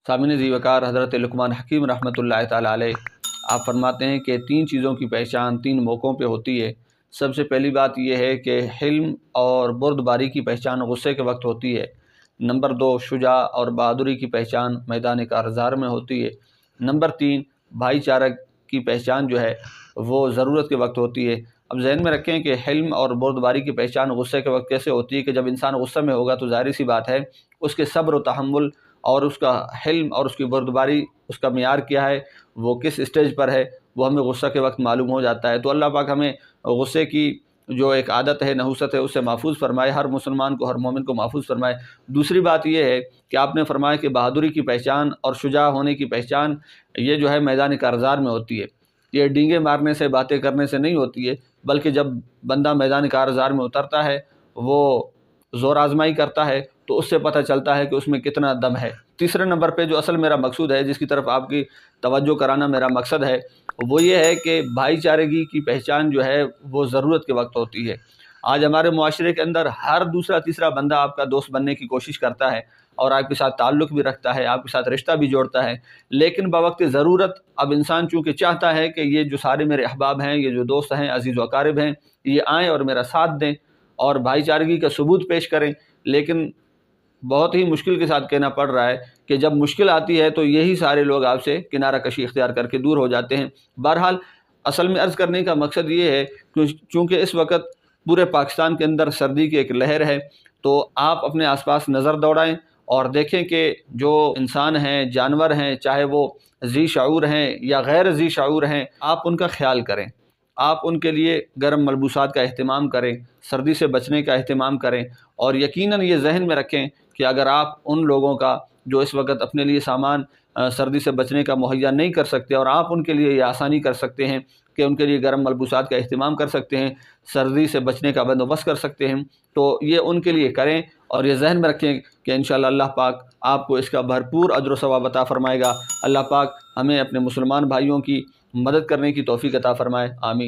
سامعین ذی وقار، حضرت لقمان حکیم رحمۃ اللہ تعالیٰ علیہ آپ فرماتے ہیں کہ 3 چیزوں کی پہچان 3 موقعوں پہ ہوتی ہے۔ سب سے پہلی بات یہ ہے کہ حلم اور بردباری کی پہچان غصے کے وقت ہوتی ہے۔ نمبر 2، شجاع اور بہادری کی پہچان میدان کارزار میں ہوتی ہے۔ نمبر 3، بھائی چارہ کی پہچان جو ہے وہ ضرورت کے وقت ہوتی ہے۔ اب ذہن میں رکھیں کہ حلم اور بردباری کی پہچان غصے کے وقت کیسے ہوتی ہے کہ جب انسان غصے میں ہوگا تو ظاہر سی بات ہے اس کے صبر و تحمل اور اس کا حلم اور اس کی بردباری، اس کا معیار کیا ہے، وہ کس اسٹیج پر ہے، وہ ہمیں غصہ کے وقت معلوم ہو جاتا ہے۔ تو اللہ پاک ہمیں غصے کی جو ایک عادت ہے، نحوست ہے، اس سے محفوظ فرمائے، ہر مسلمان کو، ہر مومن کو محفوظ فرمائے۔ دوسری بات یہ ہے کہ آپ نے فرمایا کہ بہادری کی پہچان اور شجاع ہونے کی پہچان یہ جو ہے میدان کارزار میں ہوتی ہے۔ یہ ڈینگے مارنے سے، باتیں کرنے سے نہیں ہوتی ہے، بلکہ جب بندہ میدان کارزار میں اترتا ہے، وہ زور آزمائی کرتا ہے تو اس سے پتہ چلتا ہے کہ اس میں کتنا دم ہے۔ تیسرے نمبر پہ جو اصل میرا مقصود ہے، جس کی طرف آپ کی توجہ کرانا میرا مقصد ہے، وہ یہ ہے کہ بھائی چارگی کی پہچان جو ہے وہ ضرورت کے وقت ہوتی ہے۔ آج ہمارے معاشرے کے اندر ہر دوسرا تیسرا بندہ آپ کا دوست بننے کی کوشش کرتا ہے اور آپ کے ساتھ تعلق بھی رکھتا ہے، آپ کے ساتھ رشتہ بھی جوڑتا ہے، لیکن بوقت ضرورت اب انسان چونکہ چاہتا ہے کہ یہ جو سارے میرے احباب ہیں، یہ جو دوست ہیں، عزیز و اقارب ہیں، یہ آئیں اور میرا ساتھ دیں اور بھائی چارگی کا ثبوت پیش کریں، لیکن بہت ہی مشکل کے ساتھ کہنا پڑ رہا ہے کہ جب مشکل آتی ہے تو یہی سارے لوگ آپ سے کنارہ کشی اختیار کر کے دور ہو جاتے ہیں۔ بہرحال اصل میں عرض کرنے کا مقصد یہ ہے کہ چونکہ اس وقت پورے پاکستان کے اندر سردی کی ایک لہر ہے، تو آپ اپنے آس پاس نظر دوڑائیں اور دیکھیں کہ جو انسان ہیں، جانور ہیں، چاہے وہ ذی شعور ہیں یا غیر ذی شعور ہیں، آپ ان کا خیال کریں، آپ ان کے لیے گرم ملبوسات کا اہتمام کریں، سردی سے بچنے کا اہتمام کریں، اور یقیناً یہ ذہن میں رکھیں کہ اگر آپ ان لوگوں کا جو اس وقت اپنے لیے سامان سردی سے بچنے کا مہیا نہیں کر سکتے، اور آپ ان کے لیے یہ آسانی کر سکتے ہیں کہ ان کے لیے گرم ملبوسات کا اہتمام کر سکتے ہیں، سردی سے بچنے کا بندوبست کر سکتے ہیں، تو یہ ان کے لیے کریں، اور یہ ذہن میں رکھیں کہ انشاءاللہ اللہ پاک آپ کو اس کا بھرپور اجر و ثواب عطا فرمائے گا۔ اللہ پاک ہمیں اپنے مسلمان بھائیوں کی مدد کرنے کی توفیق عطا فرمائے، آمین۔